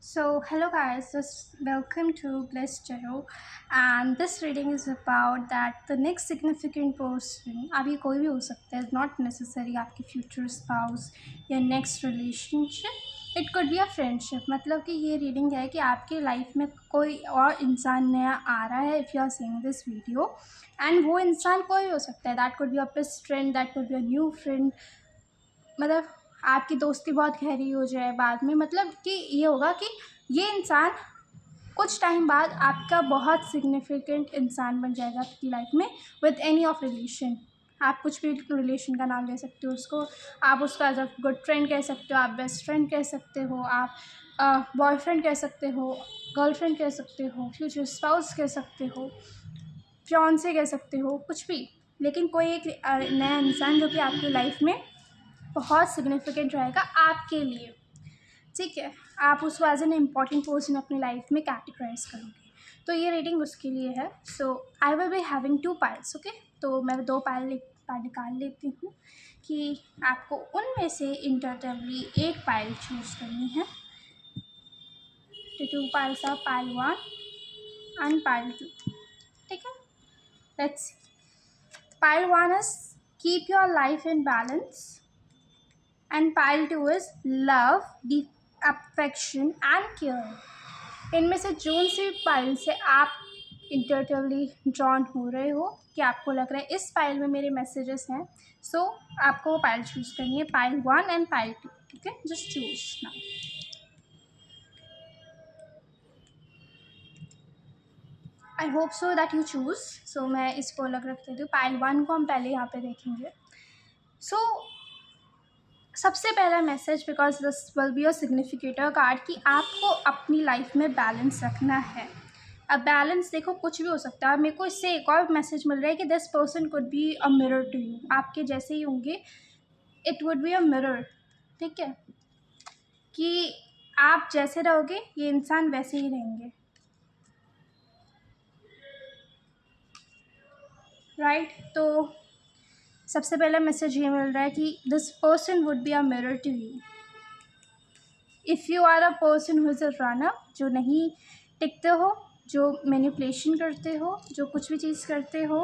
So, hello guys, welcome to Bliss Tarot, and this reading is about that the next significant person, अब ये कोई भी हो सकता है, not necessary आपकी future spouse या next relationship, it could be a friendship. मतलब कि ये reading है कि आपकी life में कोई और इंसान नया आ रहा है if you are seeing this video, and वो इंसान कोई भी हो सकता है. That could be a best friend, that could be a new friend. मतलब आपकी दोस्ती बहुत गहरी हो जाए बाद में, मतलब कि ये होगा कि ये इंसान कुछ टाइम बाद आपका बहुत सिग्निफिकेंट इंसान बन जाएगा आपकी लाइफ में विद एनी ऑफ रिलेशन. आप कुछ भी रिलेशन का नाम ले सकते हो उसको. आप उसका एज अ गुड फ्रेंड कह सकते हो, आप बेस्ट फ्रेंड कह सकते हो, आप बॉयफ्रेंड कह सकते हो, गर्लफ्रेंड कह सकते हो, फ्यूचर स्पाउस कह सकते हो, फियांसे कह सकते हो, कुछ भी. लेकिन कोई एक नया इंसान जो कि आपकी लाइफ में बहुत सिग्निफिकेंट रहेगा आपके लिए. ठीक है, आप उसको एज एन इम्पॉर्टेंट पर्सन अपनी लाइफ में कैटेगराइज करोगे. तो ये रेटिंग उसके लिए है. So I will be having 2 piles. Okay, तो मैं 2 पाइल निकाल लेती हूँ कि आपको उनमें से इंटरटिवली एक पाइल चूज़ करनी है. तो 2 piles are pile 1 and pile 2. ठीक है, let's see. Pile 1 is keep your life in balance and pile 2 is love, deep affection and care. इनमें से जोन सी पाइल से आप इंटरटिवली ड्रॉन हो रहे हो कि आपको लग रहा है इस पाइल में मेरे मैसेजेस हैं, सो आपको वो पाइल चूज़ करनी है, पाइल 1 एंड पाइल 2. ठीक है, just choose now. I hope so that you choose. So मैं इसको अलग रख देती हूँ. पाइल 1 को हम पहले यहाँ पे देखेंगे. सो सबसे पहला message, because this will be a significator card, कि आपको अपनी लाइफ में बैलेंस रखना है. अब बैलेंस देखो कुछ भी हो सकता है. मेरे को इससे एक और मैसेज मिल रहा है कि this person could be a mirror to you. आपके जैसे ही होंगे, it would be a mirror. ठीक है, कि आप जैसे रहोगे ये इंसान वैसे ही रहेंगे. राइट, तो सबसे पहला मैसेज ये मिल रहा है कि this person would be a mirror to you. If you are a person who is a runner, जो नहीं टिकते हो, जो मैनिपुलेशन करते हो, जो कुछ भी चीज़ करते हो,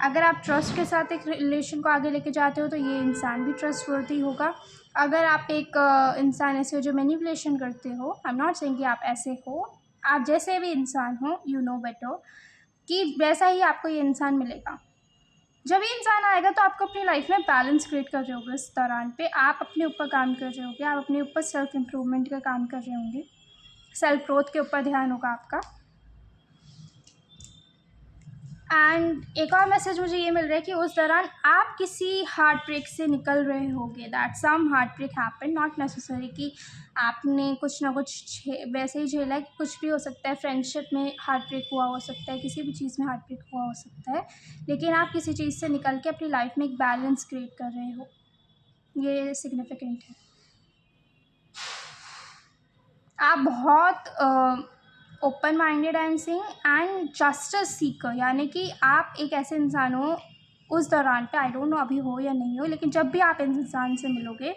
अगर आप ट्रस्ट के साथ एक रिलेशन को आगे लेके जाते हो तो ये इंसान भी ट्रस्टवर्दी होगा. अगर आप एक इंसान ऐसे हो जो मैनिपुलेशन करते हो, आई एम नॉट सेइंग कि आप ऐसे हो, आप जैसे भी इंसान हो, यू नो बेटर कि वैसा ही आपको ये इंसान मिलेगा. जब ये इंसान आएगा तो आपको अपनी लाइफ में बैलेंस क्रिएट कर रहे होगे. इस दौरान पे आप अपने ऊपर काम कर रहे होगे, आप अपने ऊपर सेल्फ इम्प्रूवमेंट का काम कर रहे होंगे, सेल्फ ग्रोथ के ऊपर ध्यान होगा आपका. एंड एक और मैसेज मुझे ये मिल रहा है कि उस दौरान आप किसी हार्ट ब्रेक से निकल रहे होगे. That some heartbreak happen, not necessary कि आपने कुछ ना कुछ वैसे ही झेला है, कि कुछ भी हो सकता है. फ्रेंडशिप में हार्ट ब्रेक हुआ हो सकता है, किसी भी चीज़ में हार्ट ब्रेक हुआ हो सकता है, लेकिन आप किसी चीज़ से निकल के अपनी लाइफ में एक बैलेंस क्रिएट कर रहे हो. ये सिग्निफिकेंट है. आप बहुत open minded and sing and justice Sikar, यानी कि आप एक ऐसे इंसान हो उस दौरान पे, आई डोंट नो अभी हो या नहीं हो, लेकिन जब भी आप इंसान से मिलोगे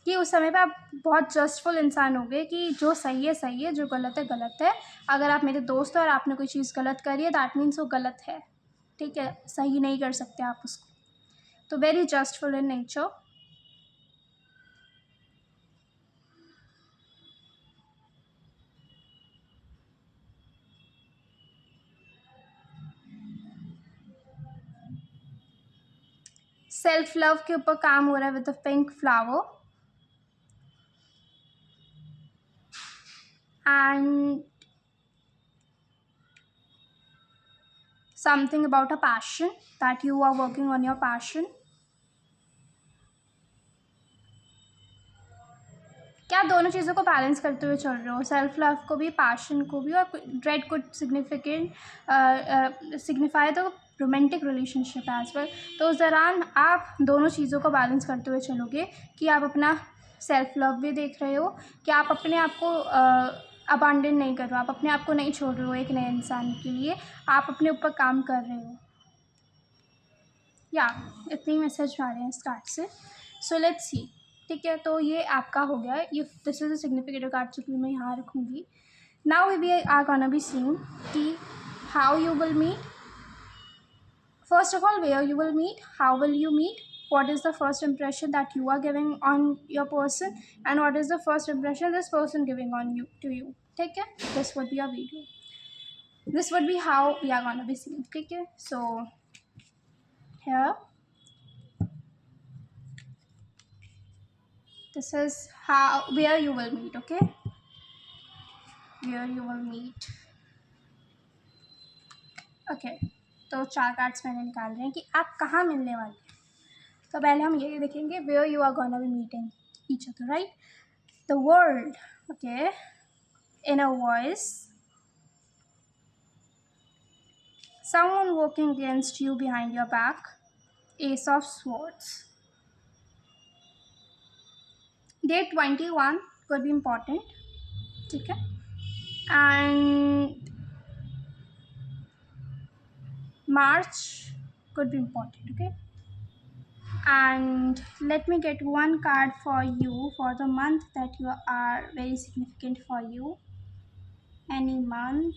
कि उस समय पे आप बहुत जस्टफुल इंसान होगे कि जो सही है सही है, जो गलत है गलत है. अगर आप मेरे दोस्त हो और आपने कोई चीज़ गलत करी है, दैट मीन्स वो गलत है. ठीक है, सही नहीं कर सकते आप उसको. तो very zestful in nature. Self love के ऊपर काम हो रहा है with the pink flower. And something about a passion, that you are working on your passion. क्या आप दोनों चीज़ों को बैलेंस करते हुए चल रहे हो, सेल्फ लव को भी, पैशन को भी. और red could signify the romantic relationship as well. तो उस दौरान आप दोनों चीज़ों को बैलेंस करते हुए चलोगे कि आप अपना सेल्फ लव भी देख रहे हो, कि आप अपने आप को अबांडन नहीं कर रहे हो, आप अपने आप को नहीं छोड़ रहे हो एक नए इंसान के लिए, आप अपने ऊपर काम कर रहे हो. या इतने ही मैसेज आ रहे हैं इस कार्ड से. So let's see. ठीक है, तो ये आपका हो गया। ये this is a significant card, चूँकि मैं यहाँ रखूँगी। Now we are gonna be seeing कि how you will meet. First of all, where you will meet, how will you meet, what is the first impression that you are giving on your person, and what is the first impression this person giving on you to you. ठीक है, this would be a video. This would be how we are gonna be seeing. ठीक है, so here this is how where you will meet. Okay, where you will meet. Okay, तो 4 cards मैंने निकाल रहे हैं कि आप कहाँ मिलने वाले हैं। तो पहले हम ये देखेंगे where you are gonna be meeting each other, right? The world, okay, in a voice, someone working against you behind your back, Ace of Swords. Date 21 could be important, ठीक है, and March could be important, okay. And let me get one card for you for the month that you are very significant for you. Any month.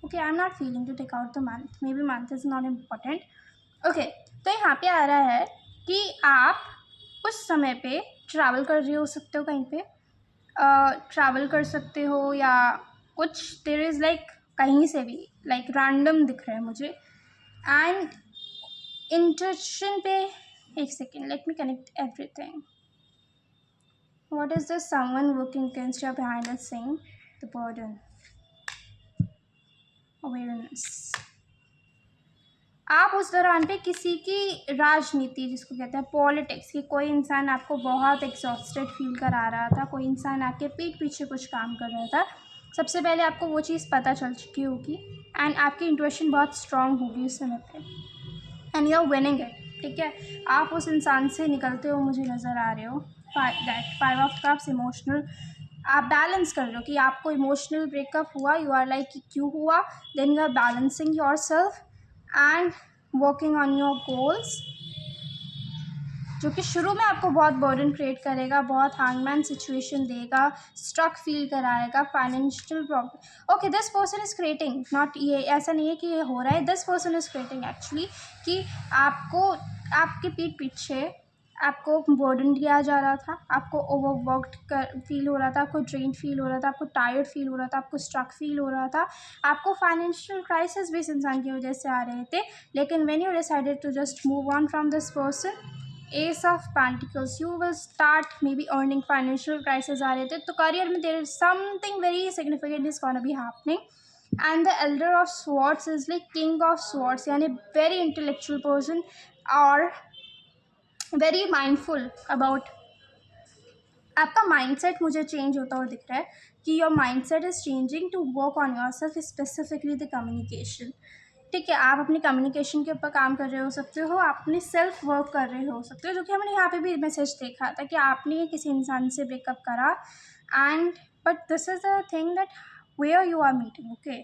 Okay, I'm not feeling to take out the month. Maybe month is not important. Okay, तो यहाँ पे आ रहा है कि आप उस समय पे ट्रैवल कर रहे हो सकते हो, कहीं पे ट्रैवल कर सकते हो, या कुछ देर इज़ लाइक कहीं से भी लाइक रैंडम दिख रहा है मुझे। एंड इंटरेक्शन पे एक second, let me connect everything. What is this someone working against या behind us saying the burden awareness. आप उस दौरान पे किसी की राजनीति, जिसको कहते हैं पॉलिटिक्स, की कोई इंसान आपको बहुत एग्जॉस्टेड फील करा रहा था, कोई इंसान आपके पीठ पीछे कुछ काम कर रहा था, सबसे पहले आपको वो चीज़ पता चल चुकी होगी एंड आपकी इंट्यूशन बहुत स्ट्रांग होगी उस समय पे, and you are winning it. ठीक है, आप उस इंसान से निकलते हो मुझे नज़र आ रहे हो। दैट 5 ऑफ कप्स इमोशनल, आप बैलेंस कर रहे हो कि आपको इमोशनल ब्रेकअप हुआ, यू आर लाइक क्यों हुआ, then you are balancing yourself and working on your goals, जो कि शुरू में आपको बहुत बर्डन क्रिएट करेगा, बहुत हैंगमैन सिचुएशन देगा, स्ट्रक फील कराएगा, financial problem. Okay, this person is creating, not ये ऐसा नहीं है कि ये हो रहा है, this person is creating actually कि आपको आपके पीठ पीछे आपको बर्डन दिया जा रहा था, आपको ओवरवर्कड कर फील हो रहा था, आपको ड्रेन फील हो रहा था, आपको टायर्ड फील हो रहा था, आपको स्ट्रक फील हो रहा था, आपको फाइनेंशियल क्राइसिस भी इस इंसान की वजह से आ रहे थे। लेकिन when you decided to just move on from this person, Ace of Pentacles, you will start maybe earning, financial crisis आ रहे थे, तो करियर में there is something very significant is gonna be happening. And the Elder of Swords is like King of Swords, यानी very intellectual person और very mindful about, आपका mindset मुझे change होता हुआ दिख रहा है कि your mindset is changing to work on yourself, specifically the communication. ठीक है, आप अपनी कम्युनिकेशन के ऊपर काम कर रहे हो सकते हो, आप अपनी सेल्फ वर्क कर रहे हो सकते हो, जो कि हमने यहाँ पे भी मैसेज देखा था कि आपने किसी इंसान से ब्रेकअप करा and but this is the thing that where you are meeting, okay,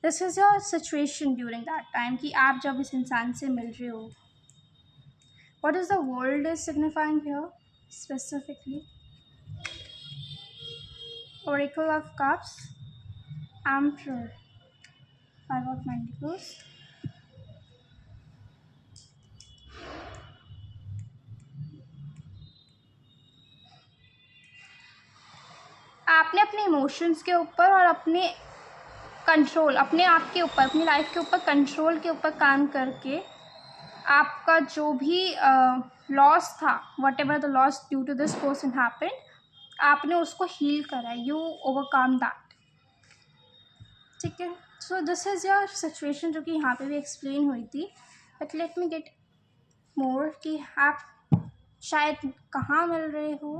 this is your situation during that time कि आप जब इस इंसान से मिल रहे हो। What is the world is signifying here specifically? Oracle of Cups, Emperor, 5 of Pentacles, आपने अपने इमोशंस के ऊपर और अपने कंट्रोल, अपने आप के ऊपर, अपनी लाइफ के ऊपर कंट्रोल के ऊपर काम करके आपका जो भी लॉस था, whatever the loss due to this person happened, आपने उसको हील करा, यू ओवरकम दैट। ठीक है, so this is your situation, जो कि यहाँ पे भी एक्सप्लेन हुई थी, but let me get more कि आप शायद कहाँ मिल रहे हो,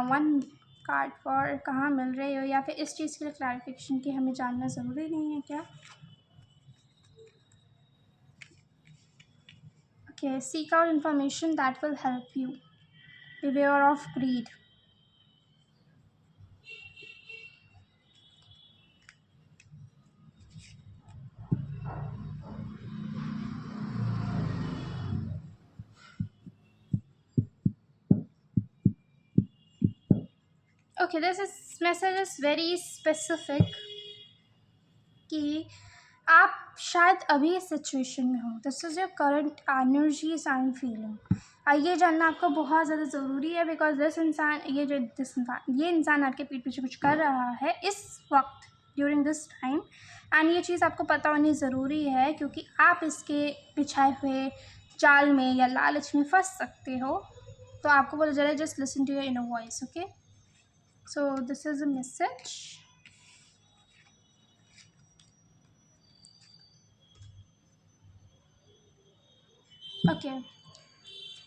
वन कार्ड फॉर कहाँ मिल रहे हो, या फिर इस चीज़ के लिए क्लैरिफिकेशन की हमें जानना ज़रूरी नहीं है क्या? Okay, seek out information that will help you. Beware of greed. Okay, this is message is very specific कि आप शायद अभी इस सिचुएशन में हो. This is your current energies I am feeling. ये जानना आपको बहुत ज़्यादा ज़रूरी है बिकॉज ये इंसान आपके पीठ पीछे कुछ कर रहा है इस वक्त ड्यूरिंग दिस टाइम. एंड ये चीज़ आपको पता होनी ज़रूरी है क्योंकि आप इसके बिछाए हुए जाल में या लालच में फंस सकते हो. तो आपको बोला जा रहा है just listen to your inner voice. Okay, so this is a message. Okay,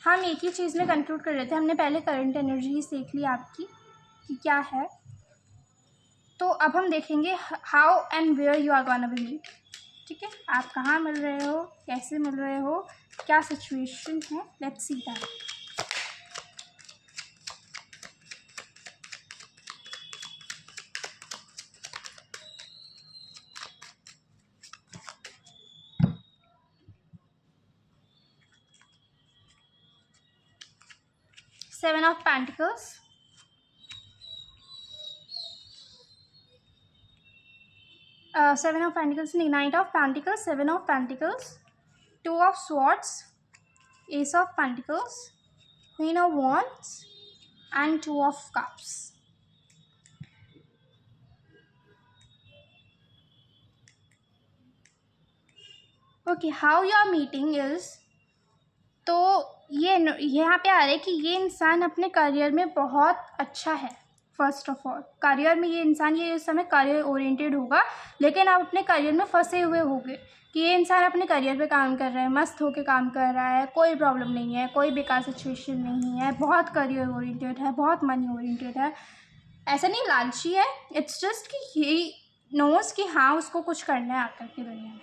हम एक ही चीज़ में कंक्लूड कर रहे थे. हमने पहले करंट एनर्जी देख ली आपकी कि क्या है. तो अब हम देखेंगे how and where you are gonna be meet. ठीक है, आप कहाँ मिल रहे हो, कैसे मिल रहे हो, क्या सिचुएशन है. Let's see that. Seven of Pentacles, Seven of Pentacles, Knight of Pentacles, Seven of Pentacles, Two of Swords, Ace of Pentacles, Queen of Wands, and Two of Cups. Okay, how you are meeting is, तो ये यहाँ पे आ रहा है कि ये इंसान अपने करियर में बहुत अच्छा है. फर्स्ट ऑफ ऑल करियर में ये इंसान ये इस समय करियर ओरिएंटेड होगा, लेकिन आप अपने करियर में फंसे हुए होंगे कि ये इंसान अपने करियर पे काम कर रहा है, मस्त होकर काम कर रहा है, कोई प्रॉब्लम नहीं है, कोई बेकार सिचुएशन नहीं है, बहुत करियर ओरिएंटेड है, बहुत मनी ओरिएंटेड है. ऐसा नहीं लालची है, इट्स जस्ट कि ही नोज कि हाँ उसको कुछ करना है आकर की दुनिया में.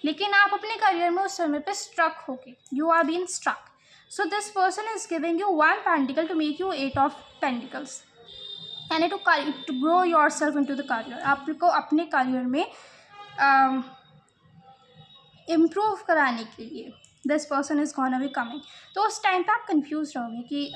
लेकिन आप अपने करियर में उस समय पे स्ट्रक होगे, you are been struck. So this person is giving you one pentacle to make you eight of pentacles and to grow yourself in to the career. आपको अपने करियर में इम्प्रूव कराने के लिए this person is gonna be coming. तो उस time पे आप कंफ्यूज रहोगे कि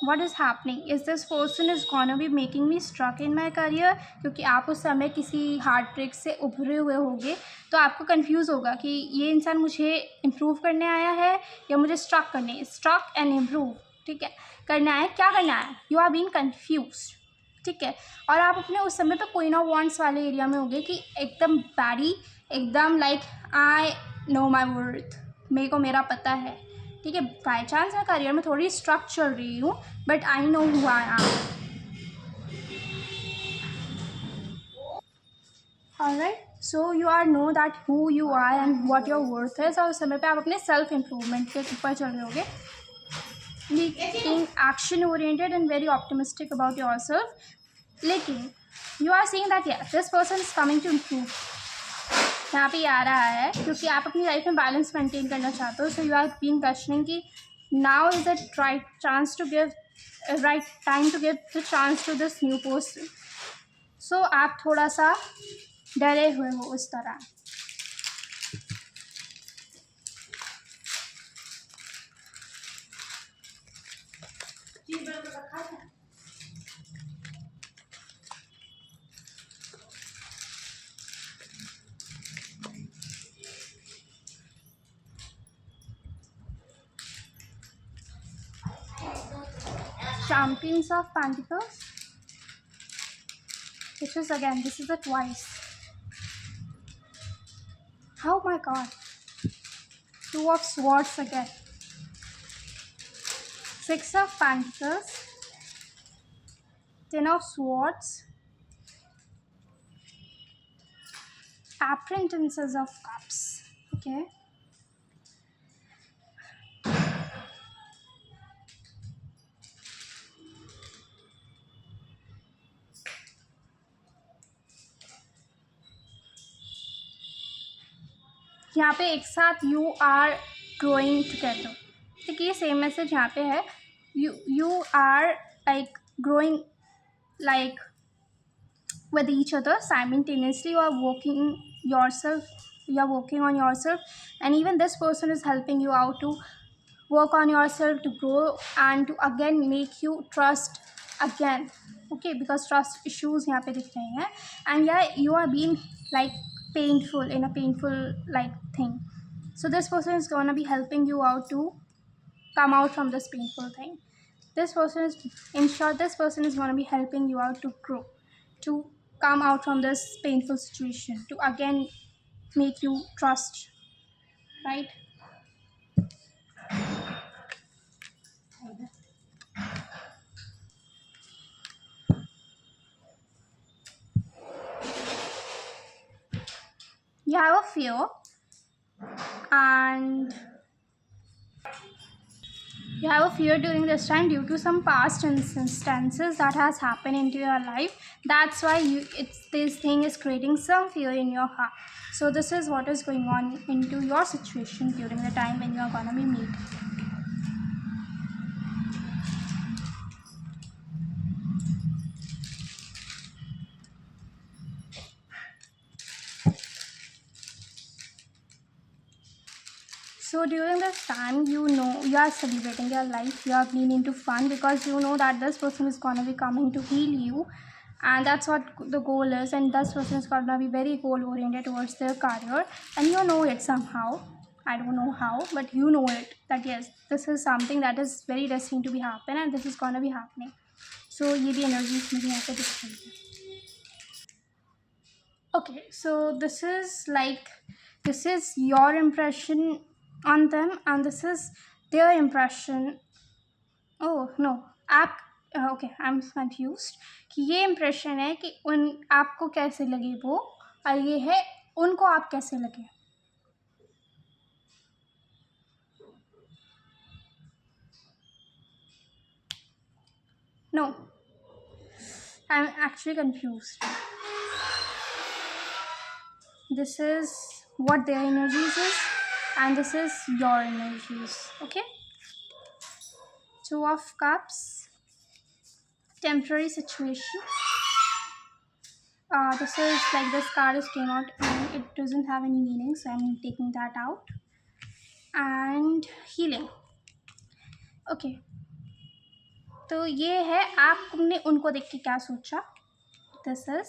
what is happening, is this person is gonna be making me stuck in my career. क्योंकि आप उस समय किसी हार्ट ब्रेक से उभरे हुए होंगे, तो आपको कंफ्यूज होगा कि ये इंसान मुझे इम्प्रूव करने आया है या मुझे स्ट्रक करने. स्ट्रक एंड इम्प्रूव, ठीक है, करना है, क्या करना है, यू आर बीन कन्फ्यूज. ठीक है, और आप अपने उस समय पे क्वीन ऑफ वॉन्ड्स वाले एरिया में होंगे कि एकदम बैडी, एकदम like I know my worth, मेरे को मेरा पता है. ठीक है, बाई चांस मैं करियर में थोड़ी स्ट्रक चल रही हूँ, but I know who I am. Alright, so you are know that who you are and what your worth है. और उस समय पे आप अपने सेल्फ इम्प्रूवमेंट के ऊपर चल रहे होगे, being action oriented and very optimistic about yourself. लेकिन you are saying that yes, this person is coming to improve. यहाँ पे आ रहा है क्योंकि आप अपनी लाइफ में बैलेंस मेंटेन करना चाहते हो. So you are being questioning कि now is the right chance to give, right time to give the chance to this new person. So आप थोड़ा सा डरे हुए हो उस तरह. Champions of Pentacles, which is again, this is a twice. Oh my god, Two of Swords again, Six of Pentacles, Ten of Swords, Apprentices of Cups. Okay, यहाँ पे एक साथ यू आर ग्रोइंग टुगेदर. ठीक है, ये same message यहाँ पे है. You are like growing like with each other simultaneously. You are working yourself, you are working on yourself, and even this person is helping you out to work on yourself, to grow and to again make you trust again okay, because trust issues यहाँ पे दिख रहे हैं, and yeah, you are being like painful in a painful like thing. So this person is gonna be helping you out to come out from this painful thing. This person is, in short, this person is gonna be helping you out to grow, to come out from this painful situation, to again make you trust, right? You have a fear, and you have a fear during this time due to some past instances that has happened into your life. That's why this thing is creating some fear in your heart. So this is what is going on into your situation during the time when you are gonna be meet. So during this time, you know, you are celebrating your life, you are being into fun, because you know that this person is gonna be coming to heal you, and that's what the goal is. And this person is gonna be very goal oriented towards their career, and you know it somehow. I don't know how, but you know it, that yes, this is something that is very destined to be happen, and this is gonna be happening. So ये भी energies मुझे यहाँ पे दिख रही है. Okay, so this is your impression on them, and this is their impression. Oh no, आप okay, I am confused कि ये इम्प्रेशन है कि उन आपको कैसे लगे वो, और ये है उनको आप कैसे लगे. No, I'm actually confused. This is what their energies is, and this is your energies. Okay, Two of Cups, temporary situation. This is like this card just came out and it doesn't have any meaning, so I'm taking that out. And healing. Okay, तो ये है आपने उनको देख के क्या सोचा. This is,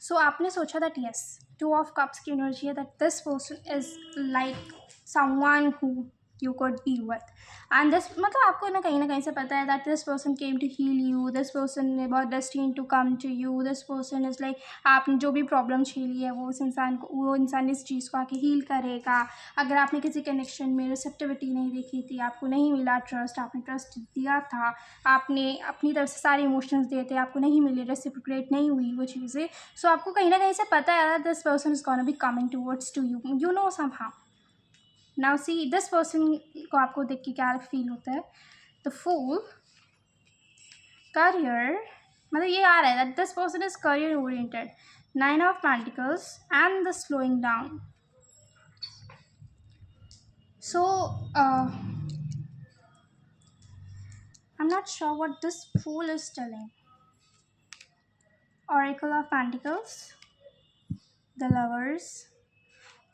सो आपने सोचा that yes, two of cups की एनर्जी है, that this person is like someone who you could be with, and this मतलब आपको ना कहीं से पता है that this person came to heal you, this person was destined to come to you, this person is like आपने जो भी प्रॉब्लम झेली है वो इंसान इस चीज़ को आके हील करेगा. अगर आपने किसी कनेक्शन में रिसेप्टिविटी नहीं देखी थी, आपको नहीं मिला ट्रस्ट, आपने ट्रस्ट दिया था, आपने अपनी तरफ से सारे इमोशंस दिए थे, आपको नहीं मिले, रेसिप्रोकेट नहीं हुई वो चीज़ें. सो आपको कहीं ना कहीं से पता है this person is gonna be coming towards to you, you know somehow. Now see this person को आपको देख के क्या फील होता है. द फूल, करियर, मतलब ये आ रहा है that this person is career oriented. Nine of pentacles and the slowing down. So I'm not sure what this fool is telling. Oracle of Pentacles, the Lovers.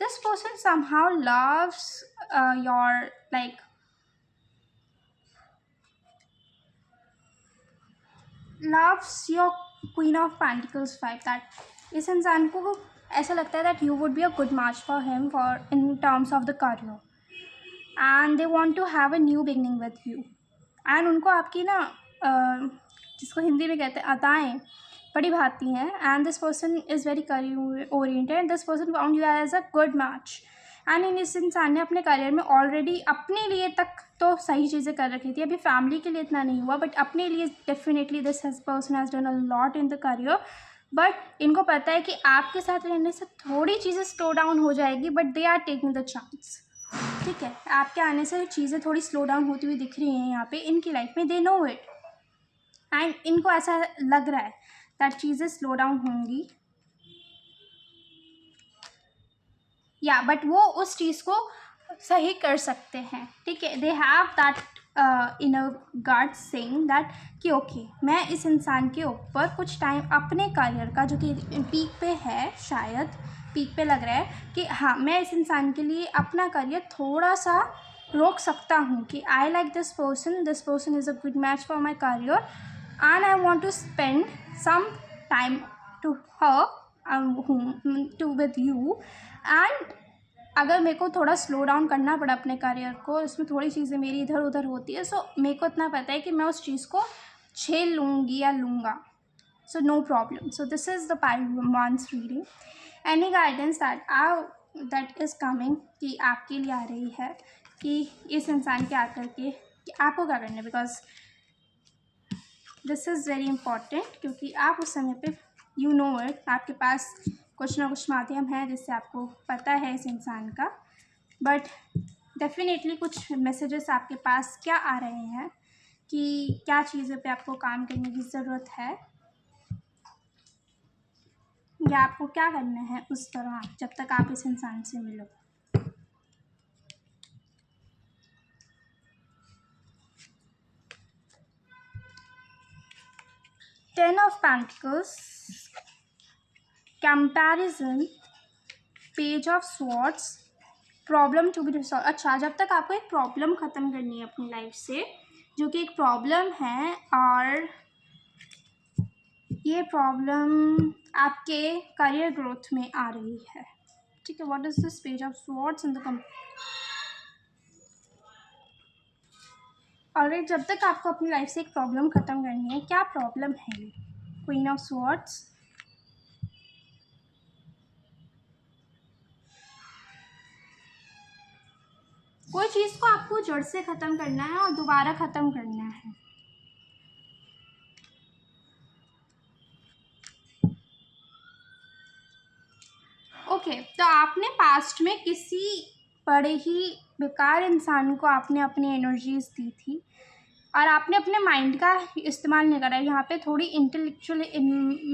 This person somehow loves your like loves your Queen of Pentacles vibe. That इस इंसान को ऐसा लगता है that you would be a good match for him for in terms of the career, and they want to have a new beginning with you. And उनको आपकी ना जिसको हिंदी में कहते हैं अदाएँ बड़ी भाती हैं. And this person is very career oriented, and this person found you as a good match. And in इस इंसान ने अपने करियर में ऑलरेडी अपने लिए तक तो सही चीज़ें कर रखी थी. अभी फैमिली के लिए इतना नहीं हुआ, बट अपने लिए definitely this person has done a lot in the career. But इनको पता है कि आपके साथ रहने से थोड़ी चीज़ें स्लो डाउन हो जाएगी, but they are taking the chance. ठीक है, आपके आने से चीज़ें थोड़ी स्लो डाउन होती हुई दिख रही हैं यहाँ पे इनकी लाइफ में. दे नो इट, एंड इनको ऐसा लग रहा है दैट चीज़ें स्लो डाउन होंगी. या बट वो उस चीज़ को सही कर सकते हैं. ठीक है, they have that in a guard saying that कि ओके मैं इस इंसान के ऊपर कुछ टाइम अपने करियर का जो कि पीक पे है, शायद पीक पे लग रहा है कि हाँ मैं इस इंसान के लिए अपना करियर थोड़ा सा रोक सकता हूँ कि I like this person is a good match for my career. and I want to spend some time to her to with you. And अगर मेरे को थोड़ा स्लो डाउन करना पड़ा अपने करियर को, उसमें थोड़ी चीज़ें मेरी इधर उधर होती है, सो मेरे को इतना पता है कि मैं उस चीज़ को झेल लूँगी या लूँगा. So no problem. So this is the month's reading. Any guidance that is coming कि आपके लिए आ रही है कि इस इंसान के आकर के कि आपको क्या करना है, because this is very important, क्योंकि आप उस समय पे यू नो इट, आपके पास कुछ ना कुछ माध्यम है जिससे आपको पता है इस इंसान का. बट डेफिनेटली कुछ मैसेजेस आपके पास क्या आ रहे हैं कि क्या चीज़ों पे आपको काम करने की ज़रूरत है या आपको क्या करना है उस तरह जब तक आप इस इंसान से मिलो. Ten of Pentacles, comparison, Page of Swords, problem to be resolve. अच्छा, जब तक आपको एक प्रॉब्लम ख़त्म करनी है अपनी लाइफ से, जो कि एक प्रॉब्लम है, और ये प्रॉब्लम आपके करियर ग्रोथ में आ रही है. ठीक है. What is this page of swords in the और जब तक आपको अपनी लाइफ से एक प्रॉब्लम ख़त्म करनी है, क्या प्रॉब्लम है ये? क्वीन ऑफ स्वॉर्ड्स, कोई चीज़ को आपको जड़ से ख़त्म करना है और दोबारा ख़त्म करना है. ओके, तो आपने पास्ट में किसी बड़े ही बेकार इंसान को आपने अपनी एनर्जीज दी थी और आपने अपने माइंड का इस्तेमाल नहीं करा. यहाँ पे थोड़ी इंटेलेक्चुअल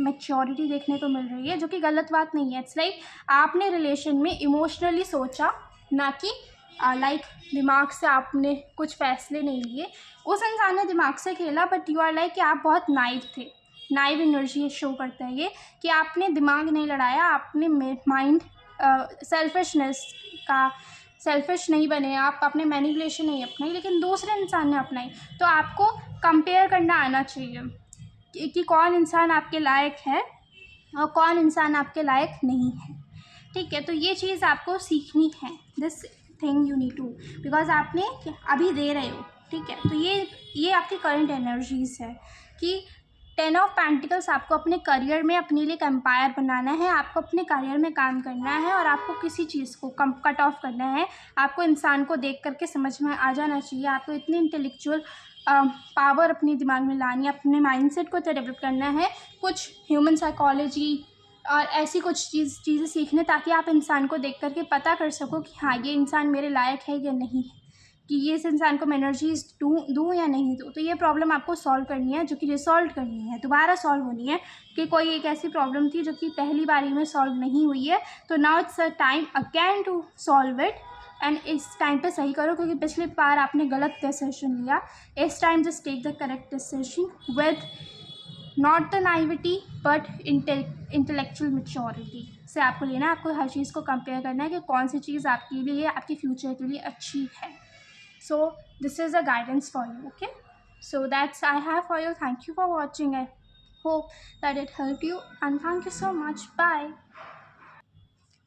मैच्योरिटी देखने को मिल रही है, जो कि गलत बात नहीं है. इट्स लाइक आपने रिलेशन में इमोशनली सोचा, ना कि लाइक दिमाग से आपने कुछ फैसले नहीं लिए. उस इंसान ने दिमाग से खेला, बट यू आर लाइक कि आप बहुत नाइव थे. नाइव एनर्जी शो करता है ये कि आपने दिमाग नहीं लड़ाया, आपने माइंड सेल्फिश नहीं बने, आप अपने मैनिपुलेशन नहीं अपनाई, लेकिन दूसरे इंसान ने अपनाई. तो आपको कंपेयर करना आना चाहिए कि कौन इंसान आपके लायक है और कौन इंसान आपके लायक नहीं है. ठीक है. तो ये चीज़ आपको सीखनी है. This thing you need to, because आपने अभी दे रहे हो. ठीक है. तो ये आपकी करंट एनर्जीज़ है कि 10 ऑफ पेंटिकल्स आपको अपने करियर में अपने लिए एक एम्पायर बनाना है. आपको अपने करियर में काम करना है और आपको किसी चीज़ को कट ऑफ करना है. आपको इंसान को देख करके समझ में आ जाना चाहिए. आपको इतनी इंटेलेक्चुअल पावर अपने दिमाग में लानी है, अपने माइंडसेट को डेवलप करना है, कुछ ह्यूमन साइकोलॉजी और ऐसी कुछ चीज़ें सीखने, ताकि आप इंसान को देख करके पता कर सको कि हाँ, ये इंसान मेरे लायक है या नहीं है, कि ये इस इंसान को मैं एनर्जीज दूँ या नहीं दूँ. तो ये प्रॉब्लम आपको सॉल्व करनी है, जो कि रिसॉल्व करनी है, दोबारा सॉल्व होनी है. कि कोई एक ऐसी प्रॉब्लम थी जो कि पहली बारी में सॉल्व नहीं हुई है, तो now it's a time again to solve it. And इस टाइम पे सही करो, क्योंकि पिछली बार आपने गलत डिसीजन लिया. इस time just take the correct decision with not the naivety but intellectual maturity से आपको लेना है. आपको हर चीज़ को कंपेयर करना है कि कौन सी चीज़ आपके लिए, आपके फ्यूचर के लिए अच्छी है. So this is a guidance for you. Okay, so that's I have for you. Thank you for watching. I hope that it helped you, and thank you so much. Bye.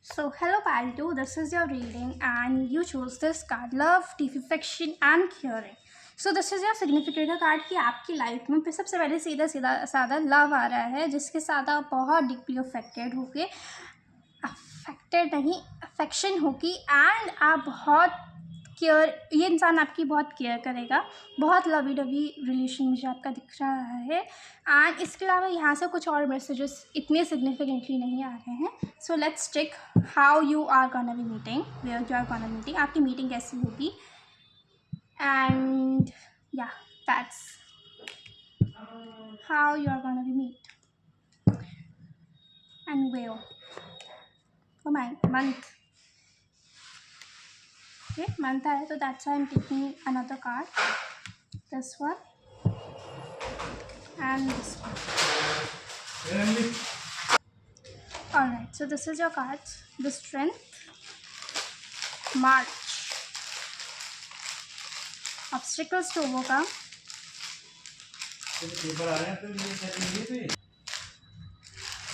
So hello Paritu, this is your reading and you chose this card, love, defection and curing. So this is your significant card कि आपकी life में सबसे पहले सीधा साधा love आ रहा है, जिसके साथ आप बहुत डीपली अफेक्टेड होगे, अफेक्टेड नहीं अफेक्शन होगी, एंड आप बहुत केयर, ये इंसान आपकी बहुत केयर करेगा. बहुत लवी डवी रिलेशन मुझे आपका दिख रहा है. एंड इसके अलावा यहाँ से कुछ और मैसेजेस इतने सिग्निफिकेंटली नहीं आ रहे हैं. So let's check how you are gonna be meeting, where you are gonna meeting, आपकी मीटिंग कैसी होगी. And yeah that's how you are gonna be meet and where for my month. Okay, month है, तो that's why I'm taking another card, this one and this one. Alright, so this is your cards. The strength, March, obstacles to overcome,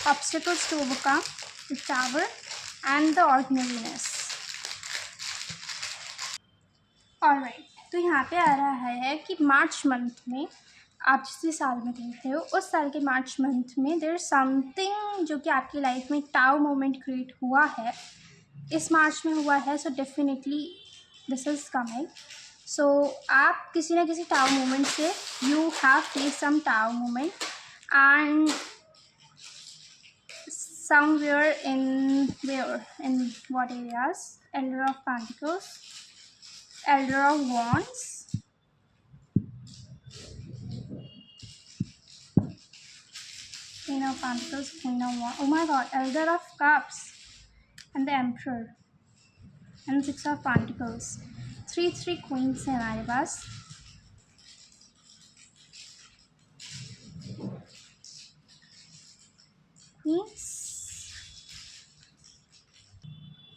Obstacles to overcome, the Tower, and the ordinariness. Alright, तो यहाँ पे आ रहा है कि March month में आप जिस साल में रह रहे हो उस साल के मार्च मंथ में देयर समथिंग जो कि आपकी लाइफ में टाउ मोमेंट क्रिएट हुआ है, इस मार्च में हुआ है. So definitely this is coming. So आप किसी ना किसी टाउ मोमेंट से you have face some tough moment and somewhere in what areas. Elder of Pentacles, Elder of Wands, Queen of Pentacles, Queen of Wands. Oh my God, Elder of Cups, and the Emperor, and Six of Pentacles. Three queens हैं हमारे पास. Queens.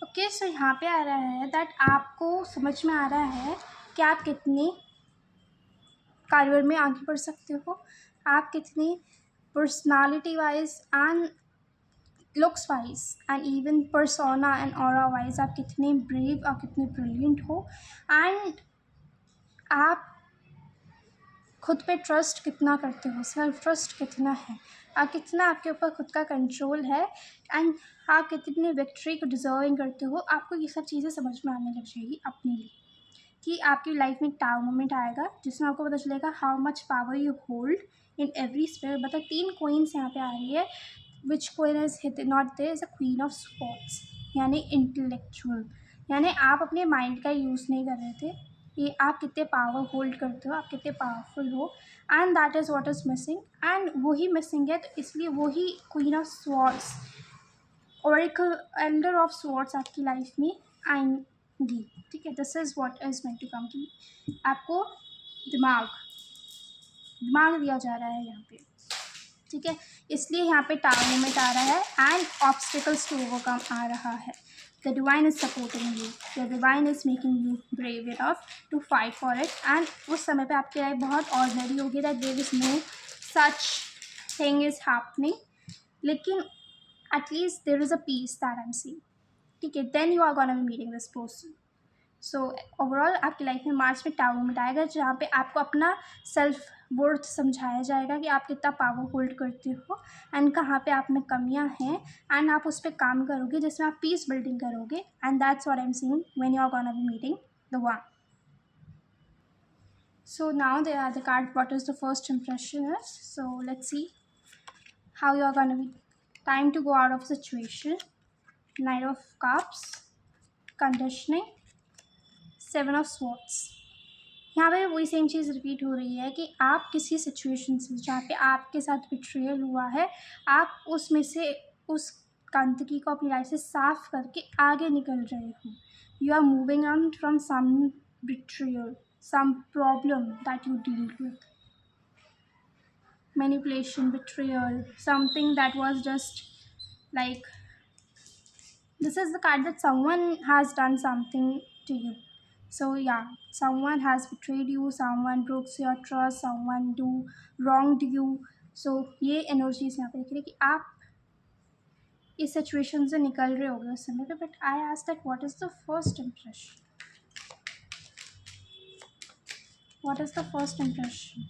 Okay, सो यहाँ पे आ रहा है that आपको समझ में आ रहा है कि आप कितने करियर में आगे बढ़ सकते हो, आप कितनी personality wise and looks wise and even persona and aura wise आप कितने ब्रेव और कितने ब्रिलियंट हो, एंड आप खुद पे ट्रस्ट कितना करते हो, सेल्फ ट्रस्ट कितना है, कितना आपके ऊपर खुद का कंट्रोल है, एंड आप कितनी विक्ट्री को डिजर्विंग करते हो. आपको ये सब चीज़ें समझ में आने लग जाएगी अपने लिए कि आपकी लाइफ में एक टाउ मोमेंट आएगा जिसमें आपको पता चलेगा how much power you hold in every sphere. मतलब 3 कोइंस यहाँ पे आ रही है. Which coin is not there is a queen of sports, यानी इंटेलेक्चुअल, यानी आप अपने माइंड का यूज़ नहीं कर रहे थे. ये आप कितने पावर होल्ड करते हो, आप कितने पावरफुल हो, and that is what is missing. And वही मिसिंग है, तो इसलिए वही queen of swords, oracle, elder of swords आपकी लाइफ में आएंगी. ठीक है, this is what is meant to come. की आपको दिमाग दिया जा रहा है यहाँ पे. ठीक है, इसलिए यहाँ पे टावर मोमेंट आ रहा है एंड ऑब्स्टिकल्स टू ओवरकम आ रहा है. The divine is supporting you, the divine is making you brave enough to fight for it. And उस समय पे आपकी लाइफ बहुत ऑर्डिनरी होगी, that there is no such thing is happening, लेकिन at least there is a peace that I am seeing. ठीक है, then you are gonna be meeting this person. So overall आपकी लाइफ में मार्च में टावर मोमेंट आएगा जहाँ पे आपको अपना सेल्फ वर्थ समझाया जाएगा कि आप कितना पावर होल्ड करते हो एंड कहाँ पे आप में कमियाँ हैं, एंड आप उस पर काम करोगे जिसमें आप पीस बिल्डिंग करोगे. And that's what I am seeing when you are gonna be meeting the one. So now they are the card what is the first impression is. So let's see how you are going to be. Time to go out of situation. Knight of Cups, conditioning, Seven of Swords. यहाँ पे वही same चीज़ repeat हो रही है कि आप किसी situation से जहाँ पे आपके साथ बिट्रेयल हुआ है, आप उसमें से उस गंदगी को अपनी लाइफ से साफ करके आगे निकल रहे हो. You are moving on from some betrayal, some problem that you deal with, manipulation, betrayal, something that was just like, this is the card that someone has done something to you. So yeah, someone has betrayed you, someone broke your trust, someone do wronged you. So ये energies यहाँ पे दिख रही है कि आप इस situation से निकल रहे होगे उस समय पे. But I ask that what is the first impression, what is the first impression?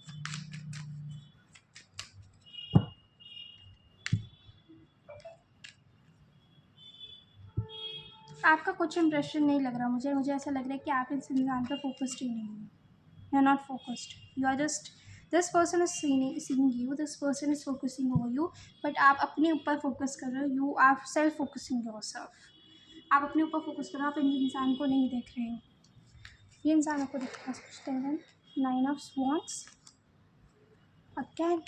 आपका कुछ इम्प्रेशन नहीं लग रहा मुझे ऐसा लग रहा है कि आप इस इंसान पर फोकस्ड ही नहीं हो. You are not focused, you are just, this person is seeing you, this person is focusing over you, but आप अपने ऊपर फोकस कर रहे हो. You are self focusing yourself. आप अपने ऊपर फोकस कर रहे हो, आप इन इंसान को नहीं देख रहे हो. ये इंसान आपको देखना सोचते हैं. नाइन ऑफ स्वॉर्ड्स अगेन,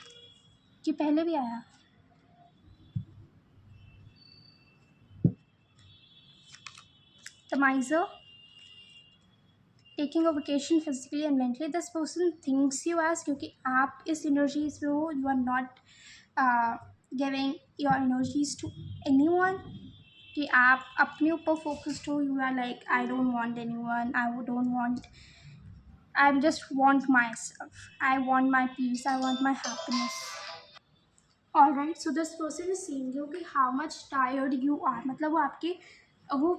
कि पहले भी आया. The miser, taking a vacation physically and mentally. This person thinks you as, क्योंकि आप इस एनर्जीज में हो, you are not giving your energies to anyone, कि आप अपने ऊपर फोकस्ड हो. You are like I don't want anyone, I don't want I just want myself, I want my peace, I want my happiness. Alright, so this person is seeing you कि how much tired you are, मतलब वो आपके वो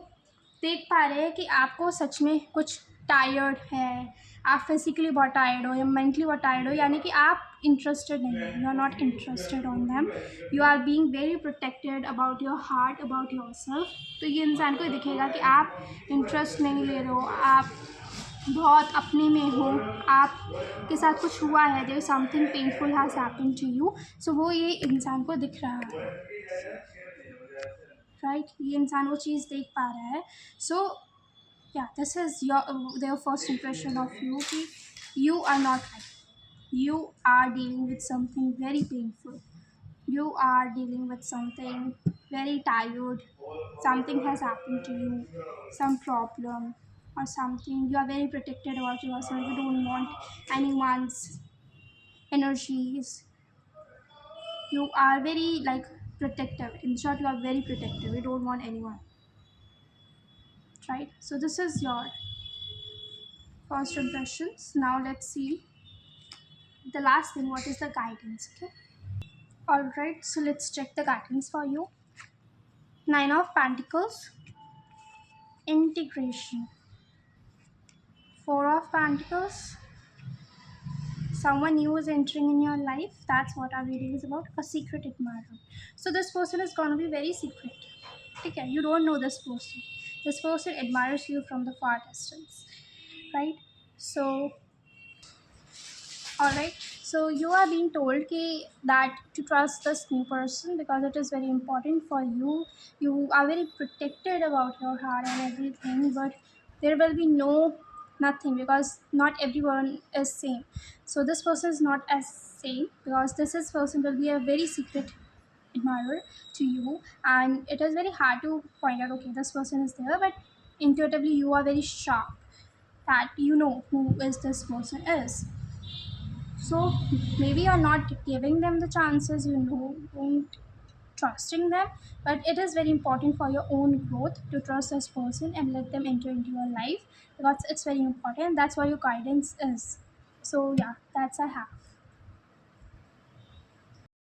देख पा रहे हैं कि आपको सच में कुछ टायर्ड है, आप फिजिकली बहुत टायर्ड हो या मेंटली बहुत टायर्ड हो, यानी कि आप इंटरेस्टेड नहीं हो, you are not interested on them, you are being very protected about your heart, about yourself. तो ये इंसान को ये दिखेगा कि आप इंटरेस्ट नहीं ले रहे हो, आप बहुत अपने में हो, आपके साथ कुछ हुआ है, there something painful has happen to you. So वो ये इंसान को दिख रहा है, राइट, ये इंसान वो चीज़ देख पा रहा है। सो या this is your their first impression of you कि you are not right, you are dealing with something very painful, you are dealing with something very tired, something has happened to you, some problem or something, you are very protected about yourself, you don't want anyone's energies, you are very like protective, in short you are very protective, you don't want anyone, right? So this is your first impressions. Now let's see the last thing, what is the guidance, okay? All right, so let's check the guidance for you. Nine of Pentacles, integration. Four of Pentacles, someone new is entering in your life. That's what our reading is about. A secret admirer. So this person is going to be very secret. Okay, you don't know this person. This person admires you from the far distance, right? So all right, so you are being told that to trust this new person because it is very important for you. You are very protected about your heart and everything, but there will be nothing because not everyone is same. So this person is not as same because this person will be a very secret admirer to you, and it is very hard to point out, okay, this person is there, but intuitively you are very sharp that you know who is this person is. So maybe you're not giving them the chances, you know, don't trusting them, but it is very important for your own growth to trust this person and let them enter into your life because it's very important. That's what your guidance is. So yeah, that's I have.